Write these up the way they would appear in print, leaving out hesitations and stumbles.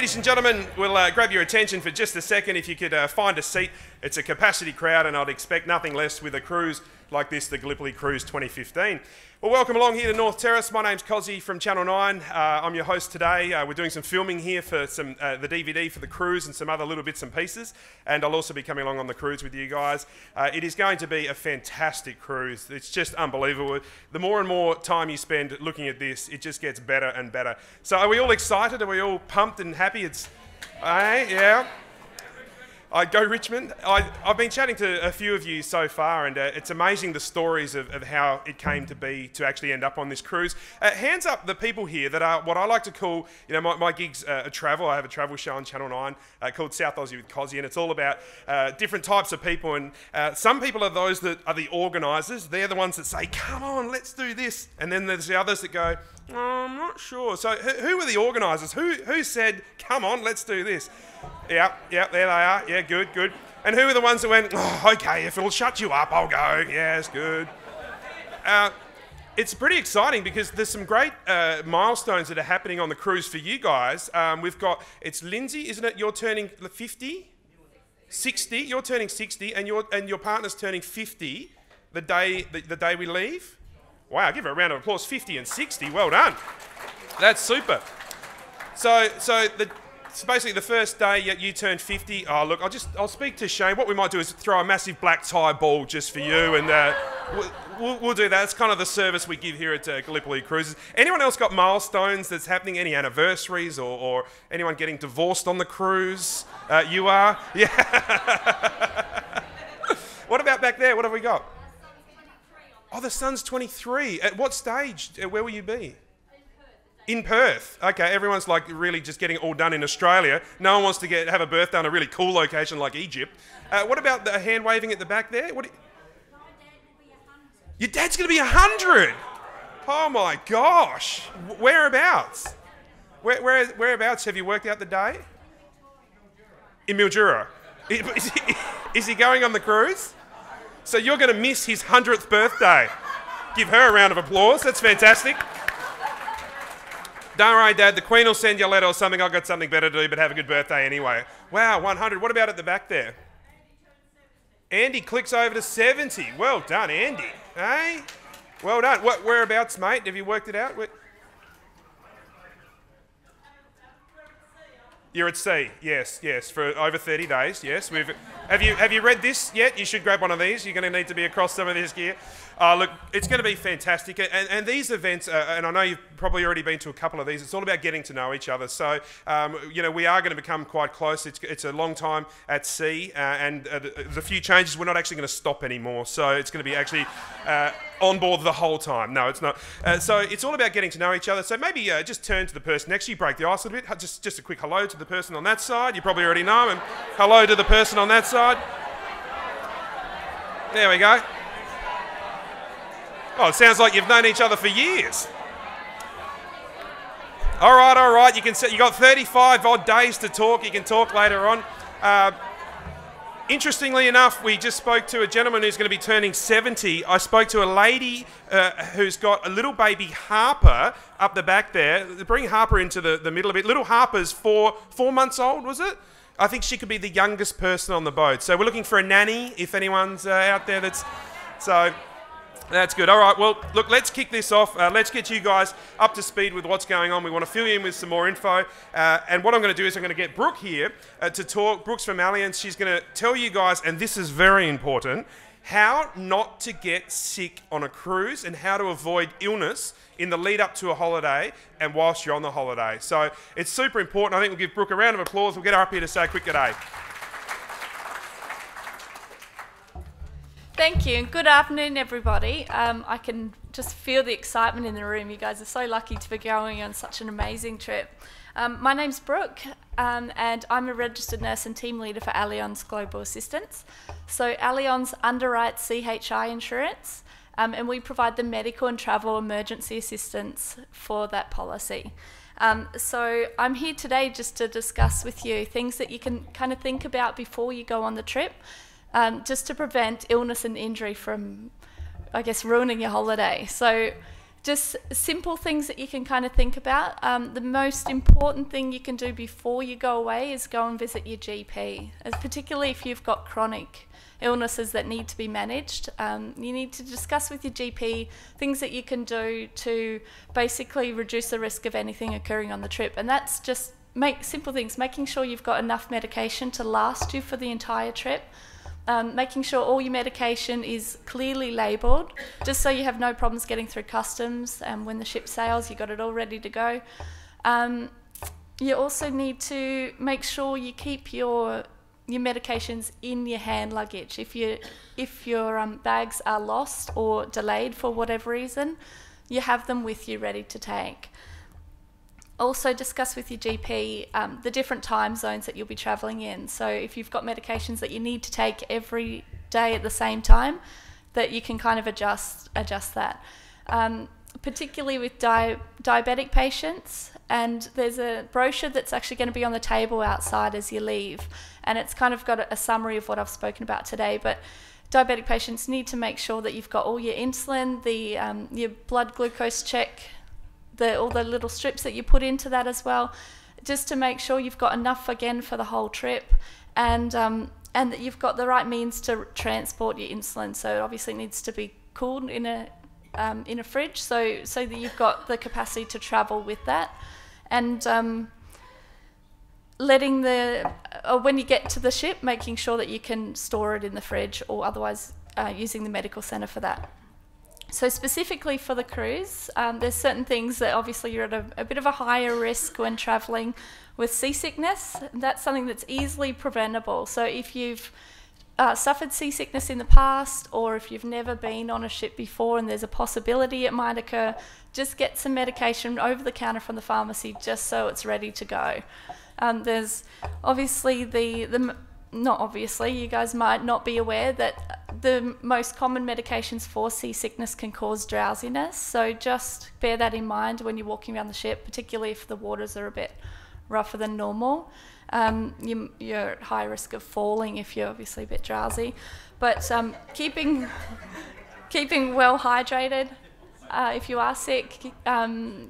Ladies and gentlemen, we'll grab your attention for just a second. If you could find a seat. It's a capacity crowd, and I'd expect nothing less with a cruise like this, the Gallipoli Cruise 2015. Well, welcome along here to North Terrace. My name's Cozzy from Channel 9. I'm your host today. We're doing some filming here for some the DVD for the cruise and some other little bits and pieces. And I'll also be coming along on the cruise with you guys. It is going to be a fantastic cruise. It's just unbelievable. The more and more time you spend looking at this, it just gets better and better. So are we all excited? Are we all pumped and happy? Yeah. Go Richmond. I've been chatting to a few of you so far, and it's amazing the stories of how it came to be to actually end up on this cruise. Hands up the people here that are what I like to call, you know, my gig's a travel. I have a travel show on Channel 9 called South Aussie with Cozzy, and it's all about different types of people. And some people are those that are the organisers. They're the ones that say, come on, let's do this. And then there's the others that go, oh, I'm not sure. So who were the organisers? Who said, come on, let's do this? Yeah, there they are. Yeah, good. And who are the ones that went, oh, okay, if it'll shut you up, I'll go. Yes, good. It's pretty exciting because there's some great milestones that are happening on the cruise for you guys. It's Lindsay, isn't it? You're turning 50? 60? You're turning 60, and your partner's turning 50 the day we leave. Wow, give her a round of applause. 50 and 60, well done. That's super. So basically the first day you turn 50. Oh, look, I'll speak to Shane. What we might do is throw a massive black tie ball just for you, and we'll do that. It's kind of the service we give here at Gallipoli Cruises. Anyone else got milestones that's happening? Any anniversaries or anyone getting divorced on the cruise? You are? Yeah. What about back there? What have we got? Oh, the son's 23. At what stage? Where will you be? In Perth. Okay, everyone's like really just getting it all done in Australia. No one wants to have a birthday in a really cool location like Egypt. What about the hand waving at the back there? My dad will be 100. Your dad's going to be 100? Oh my gosh. Whereabouts? Whereabouts have you worked out the day? In Mildura. Is he going on the cruise? So you're going to miss his 100th birthday. Give her a round of applause. That's fantastic. Don't worry, Dad. The Queen will send you a letter or something. I've got something better to do, but have a good birthday anyway. Wow, 100. What about at the back there? Andy clicks over to 70. Well done, Andy. Hey? Well done. Whereabouts, mate? Have you worked it out? You're at sea, yes, for over 30 days, yes. Have you read this yet? You should grab one of these. You're going to need to be across some of this gear. Look, it's going to be fantastic. And these events, and I know you've probably already been to a couple of these, it's all about getting to know each other. So, we are going to become quite close. It's a long time at sea, and there's a few changes. We're not actually going to stop anymore. So it's going to be actually on board the whole time. No, it's not. So it's all about getting to know each other. So maybe just turn to the person next to you, break the ice a little bit. Just a quick hello to the person on that side. You probably already know him. Hello to the person on that side. There we go. Oh, it sounds like you've known each other for years. All right. You got 35 odd days to talk. You can talk later on. Interestingly enough, we just spoke to a gentleman who's going to be turning 70. I spoke to a lady who's got a little baby Harper up the back there. Bring Harper into the middle a bit. Little Harper's 4 months old, was it? I think she could be the youngest person on the boat. So we're looking for a nanny if anyone's out there that's... So... That's good. All right, well, look, let's kick this off. Let's get you guys up to speed with what's going on. We want to fill you in with some more info. And what I'm going to do is I'm going to get Brooke here to talk. Brooke's from Allianz. She's going to tell you guys, and this is very important, how not to get sick on a cruise and how to avoid illness in the lead up to a holiday and whilst you're on the holiday. So it's super important. I think we'll give Brooke a round of applause. We'll get her up here to say a quick good day. Thank you, and good afternoon, everybody. I can just feel the excitement in the room. You guys are so lucky to be going on such an amazing trip. My name's Brooke, and I'm a registered nurse and team leader for Allianz Global Assistance. So Allianz underwrites CHI insurance, and we provide the medical and travel emergency assistance for that policy. So I'm here today just to discuss with you things that you can kind of think about before you go on the trip, just to prevent illness and injury from, I guess, ruining your holiday. So Just simple things that you can kind of think about. The most important thing you can do before you go away is go and visit your GP, particularly if you've got chronic illnesses that need to be managed. You need to discuss with your GP things that you can do to basically reduce the risk of anything occurring on the trip, and that's just simple things, making sure you've got enough medication to last you for the entire trip. Making sure all your medication is clearly labelled, just so you have no problems getting through customs, and when the ship sails you've got it all ready to go. You also need to make sure you keep your medications in your hand luggage. If your bags are lost or delayed for whatever reason, you have them with you ready to take. Also discuss with your GP the different time zones that you'll be travelling in. So if you've got medications that you need to take every day at the same time, that you can kind of adjust that. Particularly with diabetic patients, and there's a brochure that's actually going to be on the table outside as you leave, and it's kind of got a summary of what I've spoken about today. But diabetic patients need to make sure that you've got all your insulin, your blood glucose check, all the little strips that you put into that as well, just to make sure you've got enough again for the whole trip, and that you've got the right means to transport your insulin. So it obviously needs to be cooled in a fridge, so that you've got the capacity to travel with that, and when you get to the ship, making sure that you can store it in the fridge, or otherwise using the medical centre for that. So specifically for the cruise, there's certain things that obviously you're at a bit of a higher risk when travelling with seasickness. That's something that's easily preventable. So if you've suffered seasickness in the past, or if you've never been on a ship before and there's a possibility it might occur, just get some medication over the counter from the pharmacy just so it's ready to go. There's obviously not obviously, you guys might not be aware that the most common medications for seasickness can cause drowsiness, so just bear that in mind when you're walking around the ship, particularly if the waters are a bit rougher than normal. You're at high risk of falling if you're obviously a bit drowsy, but keeping well hydrated. If you are sick,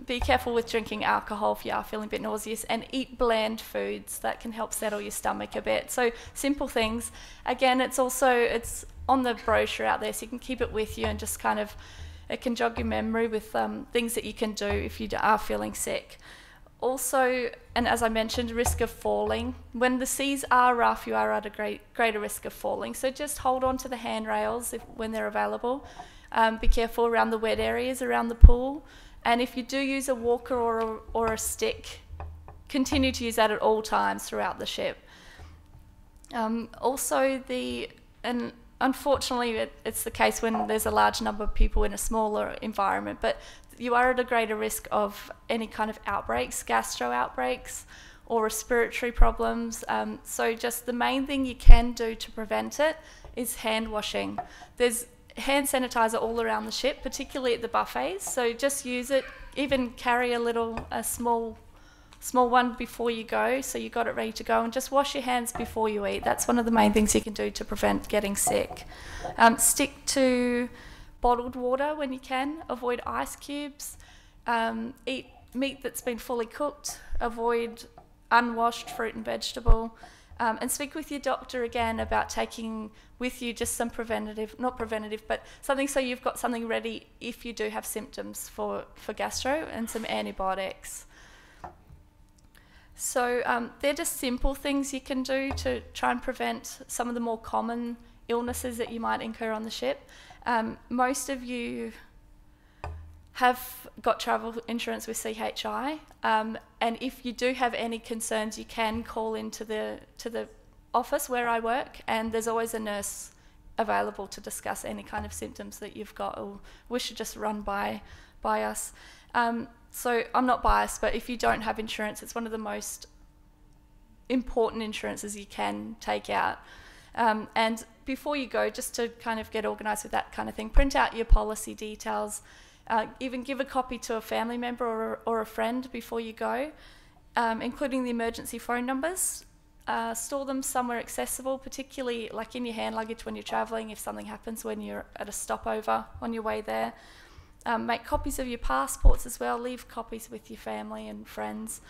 be careful with drinking alcohol if you are feeling a bit nauseous, and eat bland foods that can help settle your stomach a bit. So simple things. Again, it's on the brochure out there, so you can keep it with you, and just kind of, it can jog your memory with things that you can do if you are feeling sick. Also, and as I mentioned, risk of falling. When the seas are rough, you are at a greater risk of falling. So just hold on to the handrails when they're available. Be careful around the wet areas around the pool, and if you do use a walker or a stick, continue to use that at all times throughout the ship. And unfortunately it's the case when there's a large number of people in a smaller environment, but you are at a greater risk of any kind of outbreaks, gastro outbreaks or respiratory problems. So just the main thing you can do to prevent it is hand washing. There's hand sanitizer all around the ship, particularly at the buffets, so just use it. Even carry a small one before you go, so you got it ready to go, and just wash your hands before you eat. That's one of the main things you can do to prevent getting sick. Stick to bottled water when you can. Avoid ice cubes. Eat meat that's been fully cooked. Avoid unwashed fruit and vegetable. And speak with your doctor again about taking with you just some not preventative, but something so you've got something ready if you do have symptoms for gastro, and some antibiotics. So they're just simple things you can do to try and prevent some of the more common illnesses that you might incur on the ship. Most of you have got travel insurance with CHI, and if you do have any concerns, you can call into the office where I work, and there's always a nurse available to discuss any kind of symptoms that you've got or wish to just run by us. So I'm not biased, but if you don't have insurance, it's one of the most important insurances you can take out. And before you go, just to kind of get organised with that kind of thing, print out your policy details. Even give a copy to a family member or a friend before you go, including the emergency phone numbers. Store them somewhere accessible, particularly like in your hand luggage when you're travelling, if something happens when you're at a stopover on your way there. Make copies of your passports as well. Leave copies with your family and friends.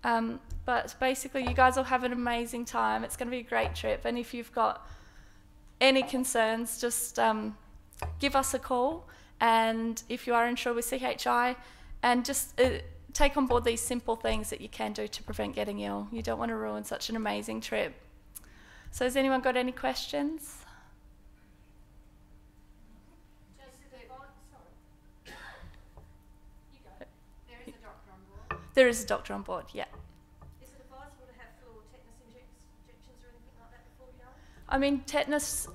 But basically, you guys will have an amazing time. It's going to be a great trip. And if you've got any concerns, just give us a call. And if you are insured with CHI, and just take on board these simple things that you can do to prevent getting ill. You don't want to ruin such an amazing trip. So has anyone got any questions? There is a doctor on board, yeah. Is it advisable to have flu or tetanus injections or anything like that before we go? I mean, tetanus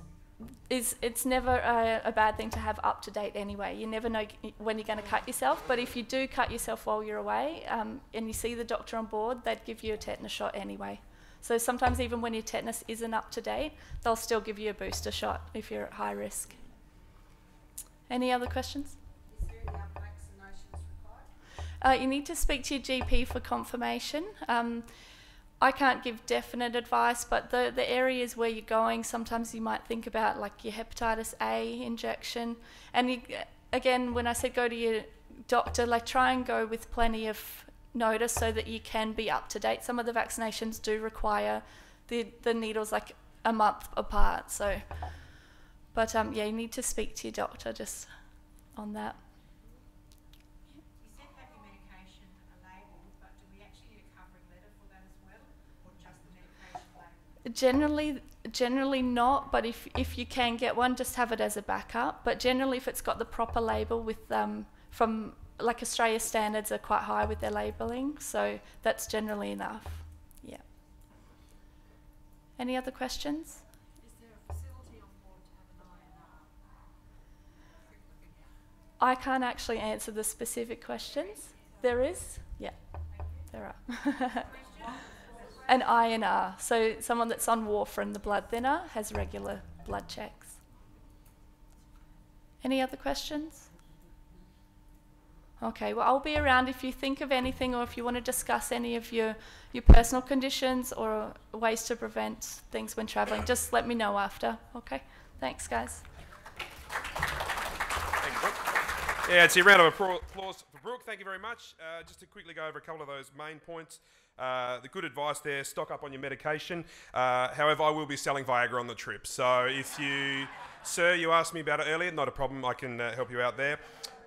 it's never a bad thing to have up to date anyway. You never know when you're going to cut yourself, but if you do cut yourself while you're away and you see the doctor on board, they'd give you a tetanus shot anyway. So sometimes even when your tetanus isn't up to date, they'll still give you a booster shot if you're at high risk. Any other questions? Is there any other vaccinations required? You need to speak to your GP for confirmation. I can't give definite advice, but the areas where you're going, sometimes you might think about like your hepatitis A injection. And again, when I said go to your doctor, like try and go with plenty of notice so that you can be up to date. Some of the vaccinations do require the needles like a month apart. So, but yeah, you need to speak to your doctor just on that. You said have your medication labelled, but do we actually need a covering letter for that as well, or just the medication label? Generally not, but if you can get one, just have it as a backup. But generally, if it's got the proper label with from like Australia standards are quite high with their labelling, so that's generally enough. Yeah. Any other questions? Is there a facility on board to have an INR? I can't actually answer the specific questions. There is? Yeah, there are. An INR, so someone that's on warfarin, the blood thinner, has regular blood checks. Any other questions? Okay, well, I'll be around if you think of anything or if you want to discuss any of your personal conditions or ways to prevent things when travelling. Just let me know after, okay? Thanks, guys. Thank you, Brooke. Yeah, it's a round of applause for Brooke. Thank you very much. Just to quickly go over a couple of those main points. The good advice there, stock up on your medication. However, I will be selling Viagra on the trip. So if you, sir, you asked me about it earlier, not a problem, I can help you out there.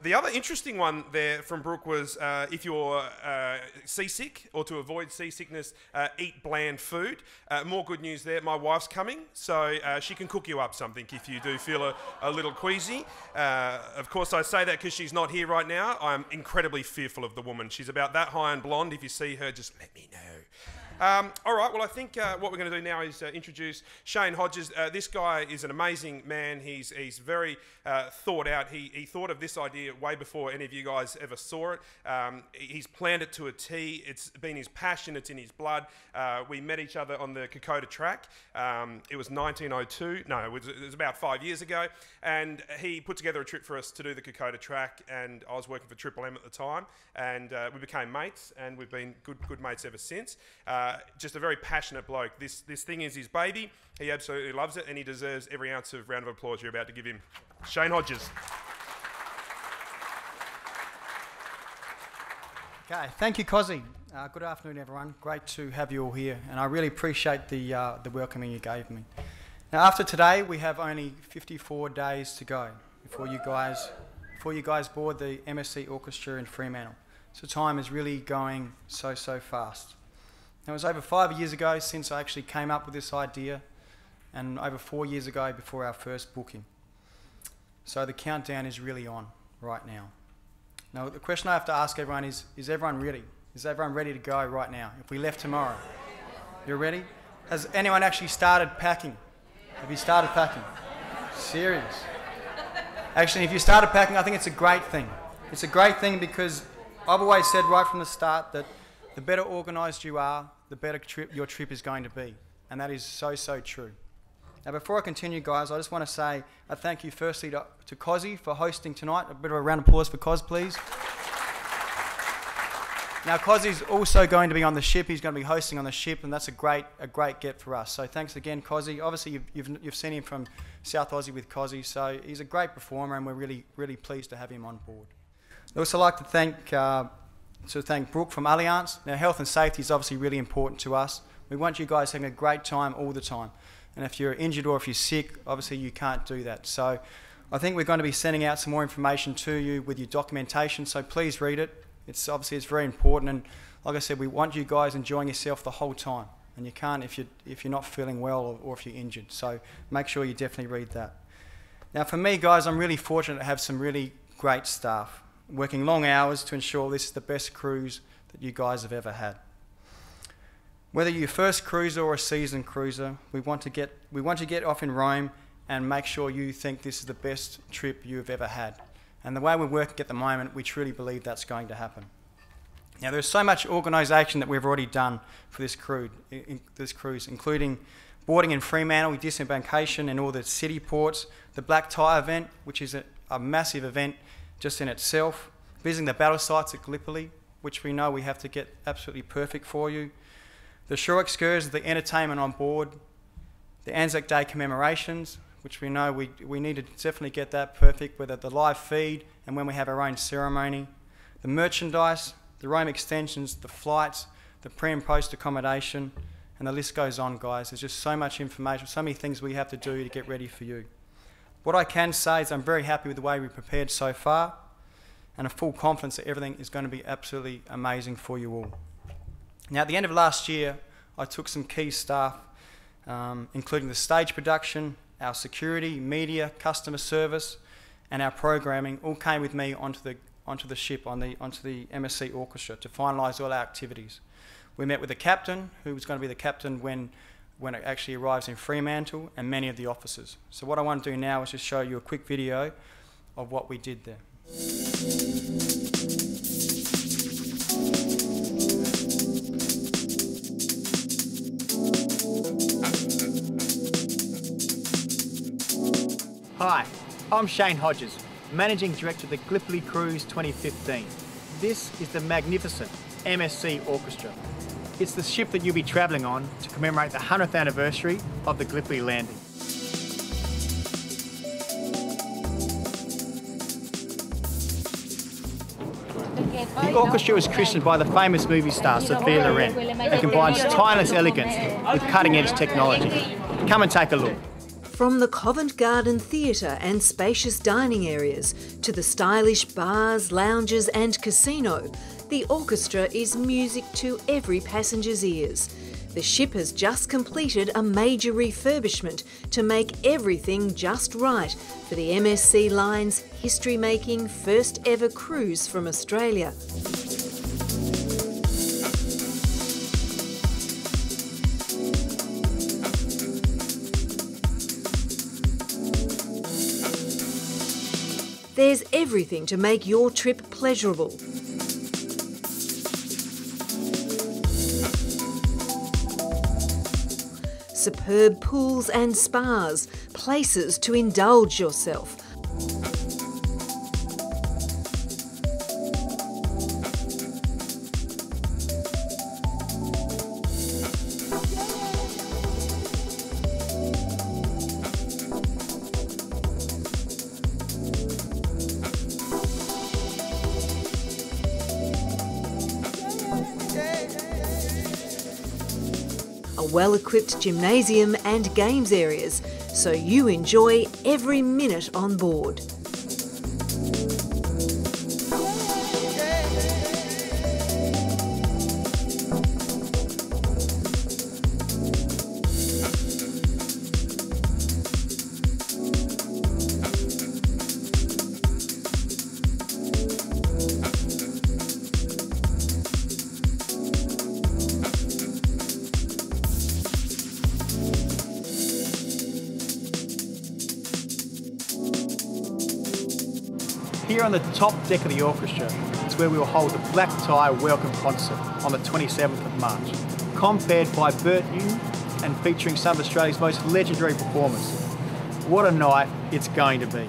The other interesting one there from Brooke was if you're seasick or to avoid seasickness, eat bland food. More good news there, my wife's coming, so she can cook you up something if you do feel a little queasy. Of course, I say that because she's not here right now. I'm incredibly fearful of the woman. She's about that high and blonde. If you see her, just let me know. All right, well, I think what we're going to do now is introduce Shane Hodges. This guy is an amazing man. He's very thought out. He thought of this idea way before any of you guys ever saw it. He's planned it to a T. It's been his passion. It's in his blood. We met each other on the Kokoda track. It was 1902. No, it was about 5 years ago. And he put together a trip for us to do the Kokoda track. And I was working for Triple M at the time. And we became mates. And we've been good mates ever since. Just a very passionate bloke. This thing is his baby. He absolutely loves it, and he deserves every ounce of round of applause you're about to give him. Shane Hodges. Okay, thank you, Cozzy. Good afternoon, everyone. Great to have you all here, and I really appreciate the welcoming you gave me. Now, after today, we have only 54 days to go before you guys board the MSC Orchestra in Fremantle. So time is really going so fast. It was over 5 years ago since I actually came up with this idea, and over 4 years ago before our first booking. So the countdown is really on right now. Now the question I have to ask everyone is everyone ready? Is everyone ready to go right now? If we left tomorrow, you're ready? Has anyone actually started packing? Have you started packing? Serious? Actually, if you started packing, I think it's a great thing. It's a great thing because I've always said right from the start that the better organised you are, the better your trip is going to be. And that is so true. Now, before I continue, guys, I just want to say a thank you firstly to Cozzy for hosting tonight. A bit of a round of applause for Coz, please. Now, Cozzy's also going to be on the ship. He's going to be hosting on the ship, and that's a great get for us. So thanks again, Cozzy. Obviously, you've seen him from South Aussie with Cozzy, so he's a great performer, and we're really pleased to have him on board. I'd also like to thank Brooke from Allianz. Now, health and safety is obviously really important to us. We want you guys having a great time all the time. And if you're injured or if you're sick, obviously you can't do that. So I think we're going to be sending out some more information to you with your documentation, so please read it. It's very important, and like I said, we want you guys enjoying yourself the whole time, and you can't if you're not feeling well or if you're injured. So make sure you definitely read that. Now, for me, guys, I'm really fortunate to have some really great staff working long hours to ensure this is the best cruise that you guys have ever had. Whether you're a first cruiser or a seasoned cruiser, we want to get off in Rome and make sure you think this is the best trip you've ever had. And the way we're working at the moment, we truly believe that's going to happen. Now, there's so much organisation that we've already done for this cruise, including boarding in Fremantle, disembarkation in all the city ports, the black tie event, which is a massive event just in itself, visiting the battle sites at Gallipoli, which we know we have to get absolutely perfect for you, the shore excursions, the entertainment on board, the ANZAC Day commemorations, which we know we need to definitely get that perfect, whether the live feed and when we have our own ceremony, the merchandise, the Rome extensions, the flights, the pre and post accommodation, and the list goes on, guys. There's just so much information, so many things we have to do to get ready for you. What I can say is I'm very happy with the way we've prepared so far, and a full confidence that everything is going to be absolutely amazing for you all. Now, at the end of last year, I took some key staff, including the stage production, our security, media, customer service, and our programming, all came with me onto the ship, onto the MSC Orchestra to finalise all our activities. We met with the captain, who was going to be the captain when it actually arrives in Fremantle, and many of the officers. So what I want to do now is just show you a quick video of what we did there. Hi, I'm Shane Hodges, Managing Director of the Gallipoli Cruise 2015. This is the magnificent MSC Orchestra. It's the ship that you'll be travelling on to commemorate the 100th anniversary of the Gallipoli landing. The orchestra was christened by the famous movie star Sophia Loren and combines timeless elegance with cutting-edge technology. Come and take a look. From the Covent Garden Theatre and spacious dining areas to the stylish bars, lounges and casino, the orchestra is music to every passenger's ears. The ship has just completed a major refurbishment to make everything just right for the MSC Line's history-making first ever cruise from Australia. There's everything to make your trip pleasurable. Superb pools and spas, places to indulge yourself. A well-equipped gymnasium and games areas, so you enjoy every minute on board. Here on the top deck of the orchestra is where we will hold the Black Tie Welcome Concert on the 27th of March, compared by Bert Newton and featuring some of Australia's most legendary performers. What a night it's going to be.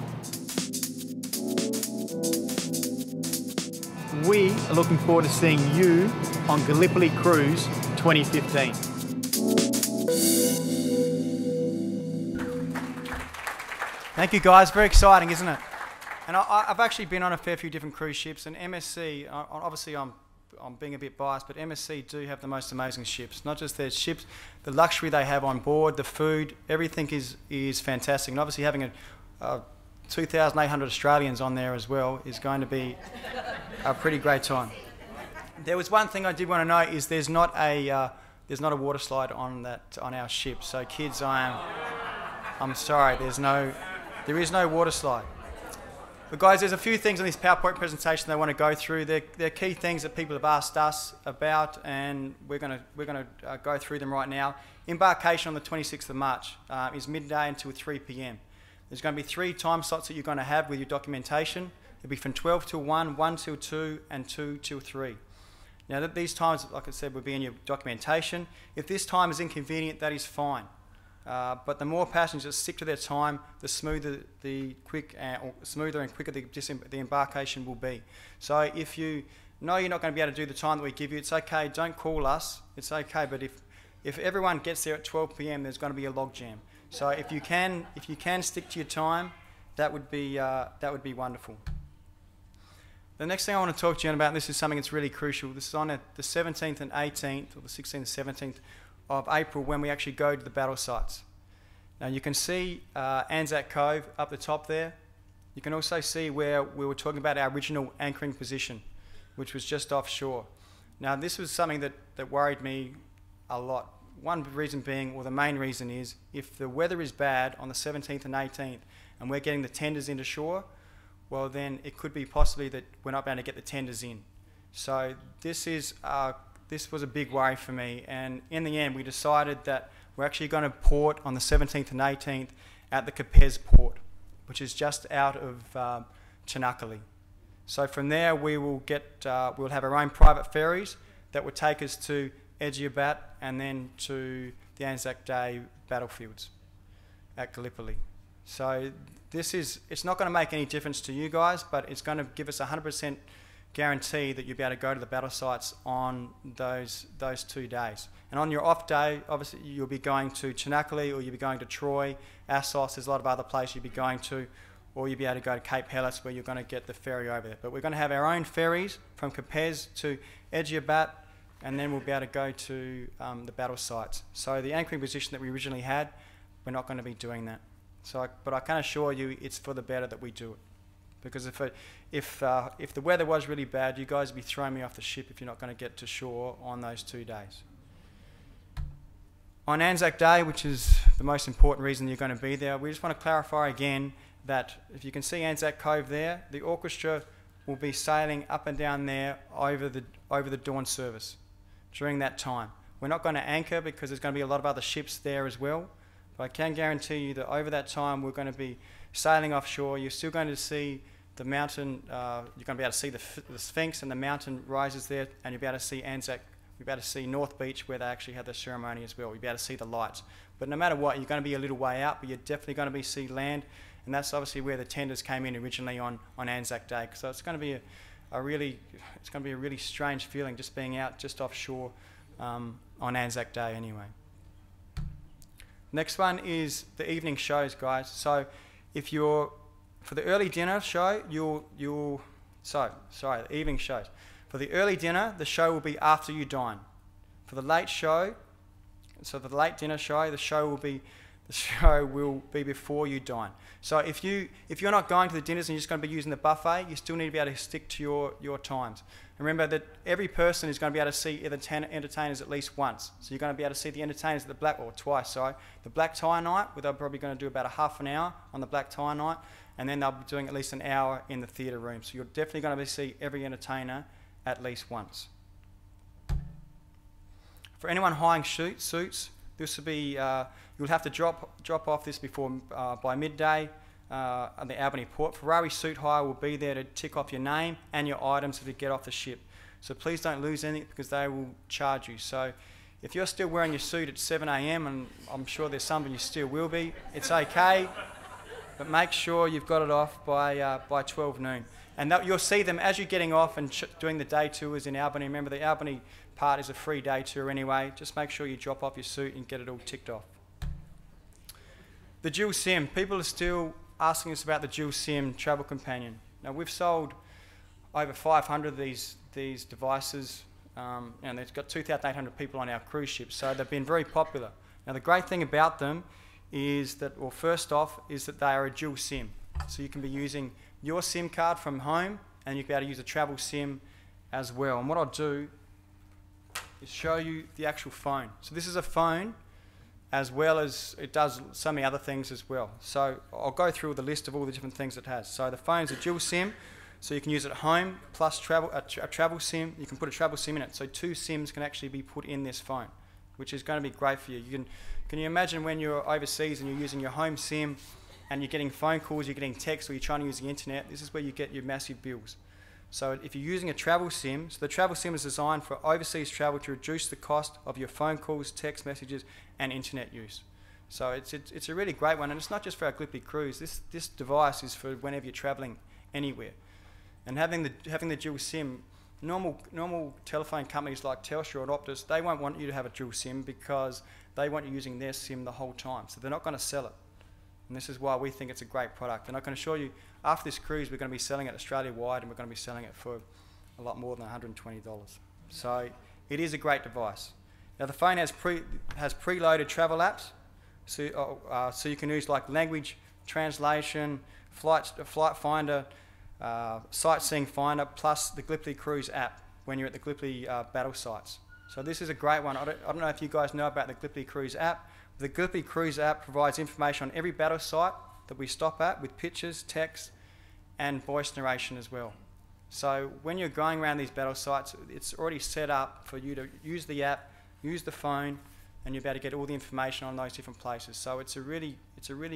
we are looking forward to seeing you on Gallipoli Cruise 2015. Thank you guys, very exciting, isn't it? And I've actually been on a fair few different cruise ships, and MSC, obviously I'm being a bit biased, but MSC do have the most amazing ships. Not just their ships, the luxury they have on board, the food, everything is fantastic. And obviously having 2,800 Australians on there as well is going to be a pretty great time. There was one thing I did want to note is there's not a water slide on our ship. So kids, I'm sorry, there is no water slide. But guys, there's a few things in this PowerPoint presentation they want to go through. They're key things that people have asked us about, and we're going to go through them right now. Embarkation on the 26th of March is midday until 3 p.m. There's going to be 3 time slots that you're going to have with your documentation. It'll be from 12 till 1, 1 till 2, and 2 till 3. Now, these times, like I said, will be in your documentation. If this time is inconvenient, that is fine. But the more passengers that stick to their time, the smoother and quicker the embarkation will be. So if you know you're not going to be able to do the time that we give you, it's okay. Don't call us. It's okay. But if everyone gets there at 12 p.m, there's going to be a log jam. So if you can stick to your time, that would be wonderful. The next thing I want to talk to you about, and this is something that's really crucial. This is on the 17th and 18th, or the 16th and 17th of April, when we actually go to the battle sites. Now you can see ANZAC Cove up the top there. You can also see where we were talking about our original anchoring position, which was just offshore. Now this was something that worried me a lot. One reason being, or the main reason is, if the weather is bad on the 17th and 18th and we're getting the tenders into shore, well then it could be possibly that we're not going to get the tenders in. So this was a big worry for me, and in the end we decided that we're actually going to port on the 17th and 18th at the Capes port, which is just out of Chinakali. So from there we'll have our own private ferries that would take us to Edgiabat and then to the Anzac Day battlefields at Gallipoli. So it's not going to make any difference to you guys, but it's going to give us 100% guarantee that you'll be able to go to the battle sites on those 2 days. And on your off day, obviously you'll be going to Chinakali, or you'll be going to Troy, Assos, there's a lot of other places you'll be going to, or you'll be able to go to Cape Helles, where you're going to get the ferry over there. But we're going to have our own ferries from Capes to Edgiabat, and then we'll be able to go to the battle sites. So the anchoring position that we originally had, we're not going to be doing that. But I can assure you it's for the better that we do it. Because if the weather was really bad, you guys would be throwing me off the ship if you're not going to get to shore on those 2 days. On Anzac Day, which is the most important reason you're going to be there, we just want to clarify again that if you can see Anzac Cove there, the orchestra will be sailing up and down there over the dawn service during that time. We're not going to anchor because there's going to be a lot of other ships there as well, but I can guarantee you that over that time we're going to be sailing offshore. You're still going to see the mountain, you're going to be able to see the Sphinx and the mountain rises there, and you'll be able to see Anzac. You'll be able to see North Beach, where they actually had the ceremony as well. You'll be able to see the lights. But no matter what, you're going to be a little way out, but you're definitely going to see land, and that's obviously where the tenders came in originally on Anzac Day. So it's going to be a really strange feeling just being out just offshore on Anzac Day anyway. Next one is the evening shows, guys. So if you're for the early dinner show, the evening shows. For the early dinner, the show will be after you dine. For the late show, the late dinner show, the show will be before you dine. So if you're not going to the dinners and you're just going to be using the buffet, you still need to be able to stick to your times. Remember that every person is going to be able to see the entertainers at least once. So you're going to be able to see the entertainers at the black tie night, where they're probably going to do about a half an hour on the black tie night, and then they'll be doing at least an hour in the theatre room. So you're definitely going to see every entertainer at least once. For anyone hiring suits, this will be you'll have to drop off this by midday at the Albany port. Ferrari Suit Hire will be there to tick off your name and your items as you get off the ship. So please don't lose anything, because they will charge you. So if you're still wearing your suit at 7 a.m, and I'm sure there's some of you still will be, it's okay. but make sure you've got it off by 12 noon. And you'll see them as you're getting off and doing the day tours in Albany. Remember, the Albany part is a free day tour anyway. Just make sure you drop off your suit and get it all ticked off. The dual SIM. People are still asking us about the dual SIM travel companion. Now, we've sold over 500 of these devices, and they've got 2,800 people on our cruise ships, so they've been very popular. Now, the great thing about them is that, well, first off, is that they are a dual SIM. So you can be using your SIM card from home, and you can be able to use a travel SIM as well. And what I'll do is show you the actual phone. So this is a phone, as well as it does so many other things as well. So I'll go through the list of all the different things it has. So the phone's a dual SIM, so you can use it at home, plus a travel SIM. You can put a travel SIM in it, so 2 SIMs can actually be put in this phone, which is going to be great for you. Can you imagine when you're overseas and you're using your home SIM and you're getting phone calls, you're getting texts, or you're trying to use the internet? This is where you get your massive bills. So if you're using a travel SIM, so the travel SIM is designed for overseas travel to reduce the cost of your phone calls, text messages, and internet use. So it's a really great one, and it's not just for our Gallipoli Cruise. This device is for whenever you're travelling anywhere. And having the dual SIM, normal telephone companies like Telstra or Optus, they won't want you to have a dual SIM because they want you using their SIM the whole time. So they're not going to sell it. And this is why we think it's a great product. And I can assure you, after this cruise, we're going to be selling it Australia-wide, and we're going to be selling it for a lot more than $120. So it is a great device. Now, the phone has preloaded travel apps, so you can use like language translation, flight finder, sightseeing finder, plus the Gallipoli Cruise app when you're at the Gallipoli battle sites. So this is a great one. I don't know if you guys know about the Gallipoli Cruise app. The Gallipoli Cruise app provides information on every battle site that we stop at with pictures, text, and voice narration as well. So when you're going around these battle sites, it's already set up for you to use the app, use the phone, and you'll be able to get all the information on those different places. So it's a really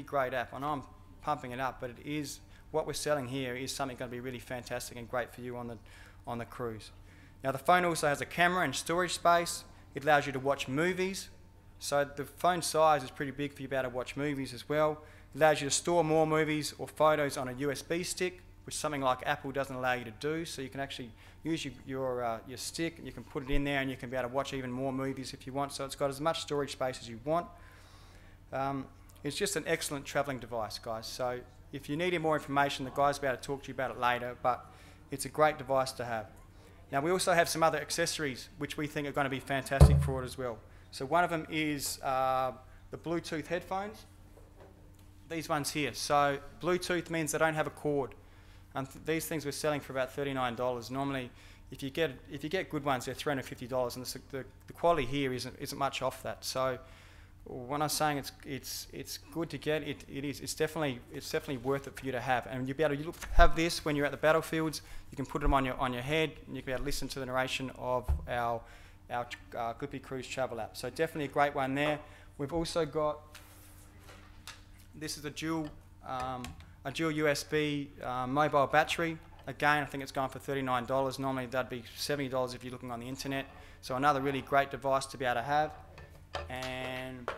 great app. I know I'm pumping it up, but it is, what we're selling here is something going to be really fantastic and great for you on the cruise. Now, the phone also has a camera and storage space. It allows you to watch movies. So the phone size is pretty big for you to be able to watch movies as well. It allows you to store more movies or photos on a USB stick, which something like Apple doesn't allow you to do. So you can actually use your stick, and you can put it in there, and you can be able to watch even more movies if you want. So it's got as much storage space as you want. It's just an excellent travelling device, guys. So if you need more information, the guys will be able to talk to you about it later, but it's a great device to have. Now, we also have some other accessories which we think are going to be fantastic for it as well. So one of them is the Bluetooth headphones. These ones here. So Bluetooth means they don't have a cord. And these things we're selling for about $39. Normally, if you get good ones, they're $350, and the quality here isn't much off that. So when I'm saying it's good to get, it's definitely worth it for you to have. And you'll be able to have this when you're at the battlefields. You can put them on your head, and you can be able to listen to the narration of our Gallipoli Cruise travel app. So definitely a great one there. We've also got, this is a dual USB mobile battery. Again, I think it's going for $39. Normally that'd be $70 if you're looking on the internet. So another really great device to be able to have. And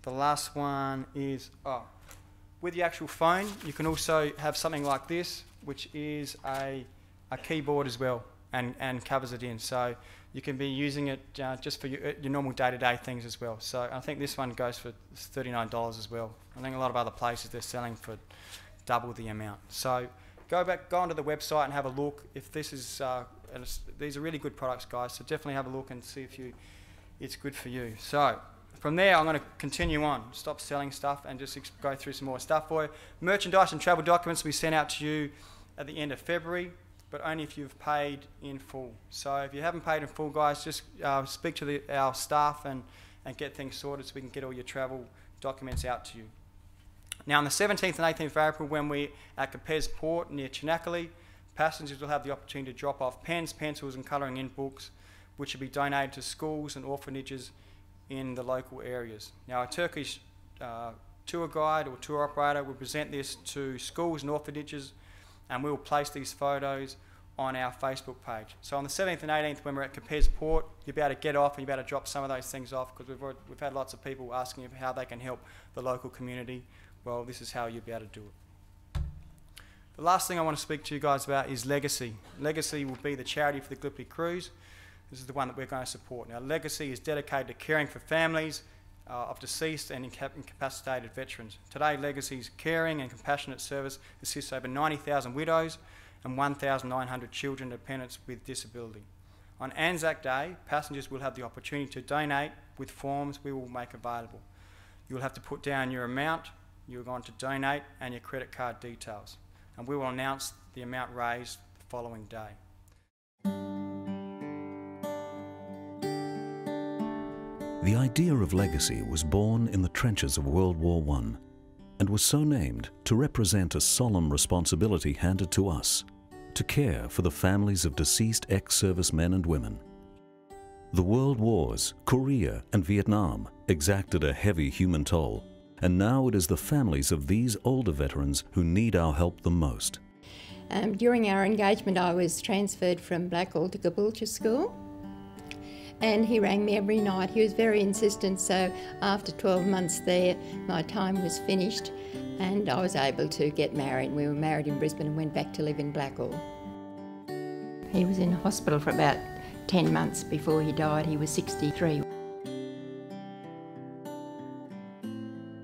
the last one is, with the actual phone, you can also have something like this, which is a keyboard as well, and covers it in. So you can be using it just for your normal day-to-day things as well. So I think this one goes for $39 as well. I think a lot of other places they're selling for double the amount. So go onto the website and have a look. If this is, these are really good products, guys. So definitely have a look and see if it's good for you. So from there, I'm going to continue on, stop selling stuff, and just go through some more stuff for you. Merchandise and travel documents will be sent out to you at the end of February, but only if you've paid in full. So if you haven't paid in full, guys, just speak to our staff and get things sorted so we can get all your travel documents out to you. Now, on the 17th and 18th of April, when we're at Capes Port near Chinakali, passengers will have the opportunity to drop off pens, pencils and colouring in books, which will be donated to schools and orphanages in the local areas. Now, a Turkish tour guide or tour operator will present this to schools and orphanages, and we will place these photos on our Facebook page. So on the 17th and 18th, when we're at Capes Port, you'll be able to get off and you'll be able to drop some of those things off, because we've had lots of people asking how they can help the local community well, this is how you'll be able to do it. The last thing I want to speak to you guys about is Legacy. Legacy will be the charity for the Gallipoli Cruise. This is the one that we're going to support. Now, Legacy is dedicated to caring for families of deceased and incapacitated veterans. Today, Legacy's caring and compassionate service assists over 90,000 widows and 1,900 children and dependents with disability. On ANZAC Day, passengers will have the opportunity to donate with forms we will make available. You will have to put down your amount you're going to donate and your credit card details, and we will announce the amount raised the following day. The idea of Legacy was born in the trenches of World War I and was so named to represent a solemn responsibility handed to us to care for the families of deceased ex-servicemen and women. The World Wars, Korea and Vietnam exacted a heavy human toll, and now it is the families of these older veterans who need our help the most. During our engagement, I was transferred from Blackall to Gallipoli School, and he rang me every night. He was very insistent, so after 12 months there, my time was finished and I was able to get married. We were married in Brisbane and went back to live in Blackall. He was in hospital for about 10 months before he died. He was 63.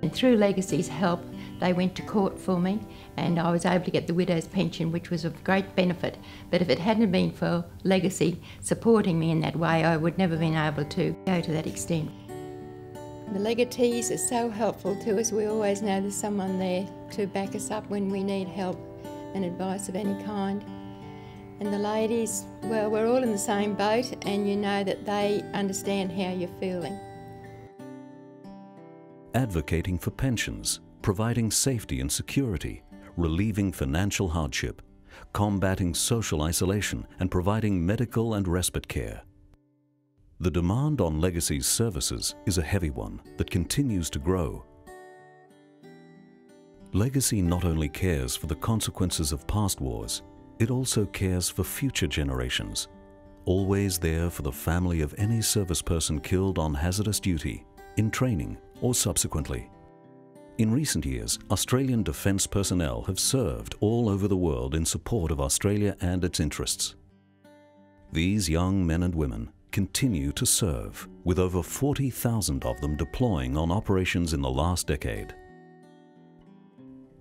And through Legacy's help, they went to court for me and I was able to get the widow's pension, which was of great benefit. But if it hadn't been for Legacy supporting me in that way, I would never have been able to go to that extent. The legatees are so helpful to us. We always know there's someone there to back us up when we need help and advice of any kind. And the ladies, well, we're all in the same boat and you know that they understand how you're feeling. Advocating for pensions, providing safety and security, relieving financial hardship, combating social isolation and providing medical and respite care. The demand on Legacy's services is a heavy one that continues to grow. Legacy not only cares for the consequences of past wars, it also cares for future generations, always there for the family of any service person killed on hazardous duty, in training or subsequently. In recent years, Australian defence personnel have served all over the world in support of Australia and its interests. These young men and women continue to serve, with over 40,000 of them deploying on operations in the last decade.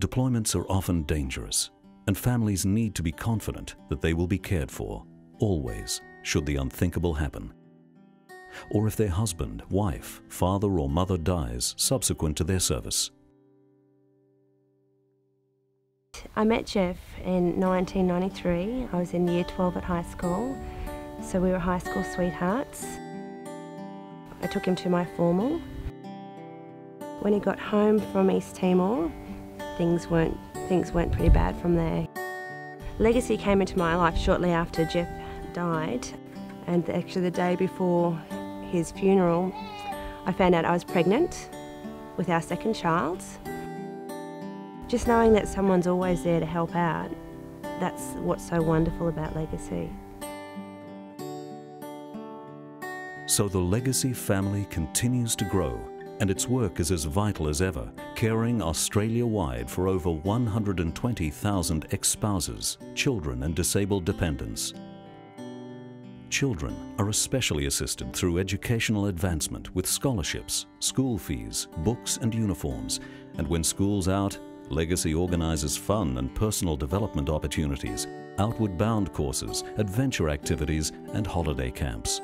Deployments are often dangerous, and families need to be confident that they will be cared for, always, should the unthinkable happen. Or if their husband, wife, father or mother dies subsequent to their service. I met Jeff in 1993. I was in year 12 at high school, so we were high school sweethearts. I took him to my formal. When he got home from East Timor, things went pretty bad from there. Legacy came into my life shortly after Jeff died, and actually the day before his funeral, I found out I was pregnant with our second child. Just knowing that someone's always there to help out, that's what's so wonderful about Legacy. So the Legacy family continues to grow, and its work is as vital as ever, caring Australia-wide for over 120,000 ex-spouses, children and disabled dependents. Children are especially assisted through educational advancement with scholarships, school fees, books and uniforms, and when school's out, Legacy organises fun and personal development opportunities, outward bound courses, adventure activities and holiday camps.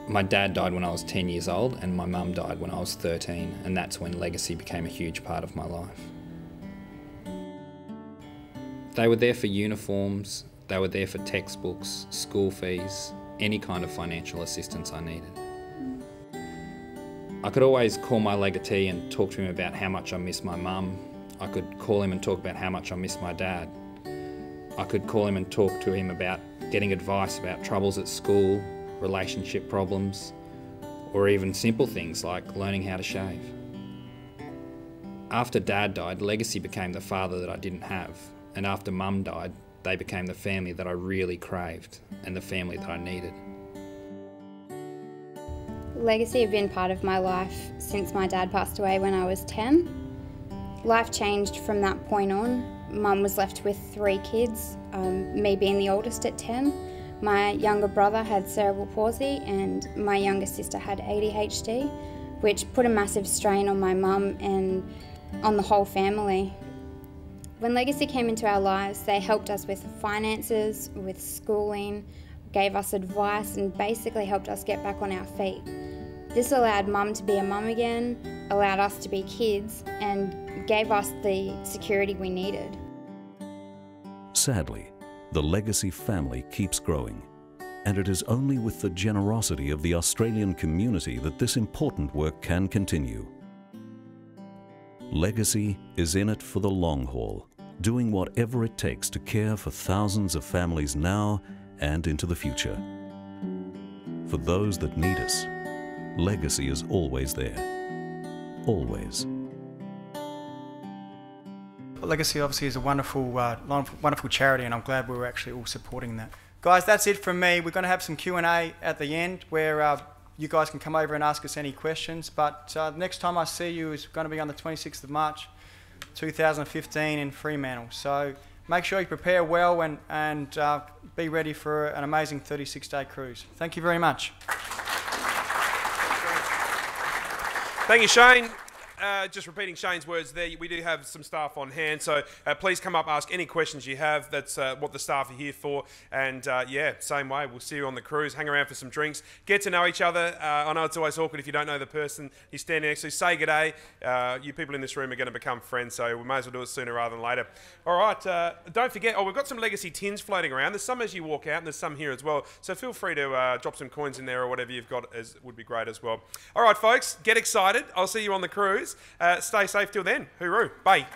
My dad died when I was 10 years old and my mum died when I was 13, and that's when Legacy became a huge part of my life. They were there for uniforms, they were there for textbooks, school fees, any kind of financial assistance I needed. I could always call my legatee and talk to him about how much I miss my mum. I could call him and talk about how much I miss my dad. I could call him and talk to him about getting advice about troubles at school, relationship problems, or even simple things like learning how to shave. After Dad died, Legacy became the father that I didn't have, and after Mum died, they became the family that I really craved and the family that I needed. Legacy have been part of my life since my dad passed away when I was 10. Life changed from that point on. Mum was left with 3 kids, me being the oldest at 10. My younger brother had cerebral palsy and my younger sister had ADHD, which put a massive strain on my mum and on the whole family. When Legacy came into our lives, they helped us with finances, with schooling, gave us advice and basically helped us get back on our feet. This allowed Mum to be a mum again, allowed us to be kids and gave us the security we needed. Sadly, the Legacy family keeps growing, and it is only with the generosity of the Australian community that this important work can continue. Legacy is in it for the long haul, doing whatever it takes to care for thousands of families now and into the future. For those that need us, Legacy is always there. Always. Legacy obviously is a wonderful, wonderful charity, and I'm glad we're actually all supporting that. Guys, that's it from me. We're going to have some Q&A at the end where you guys can come over and ask us any questions. But the next time I see you is going to be on the 26th of March 2015 in Fremantle. So make sure you prepare well and be ready for an amazing 36-day cruise. Thank you very much. Thank you, Shane. Just repeating Shane's words there, we do have some staff on hand, so please come up, ask any questions you have. That's what the staff are here for. And yeah, same way, we'll see you on the cruise. Hang around for some drinks. Get to know each other. I know it's always awkward if you don't know the person you're standing next to. Say good day. You people in this room are going to become friends, so we may as well do it sooner rather than later. All right, don't forget, we've got some Legacy tins floating around. There's some as you walk out, and there's some here as well. So feel free to drop some coins in there or whatever you've got, would be great as well. All right, folks, get excited. I'll see you on the cruise. Stay safe till then. Hooroo. Bye.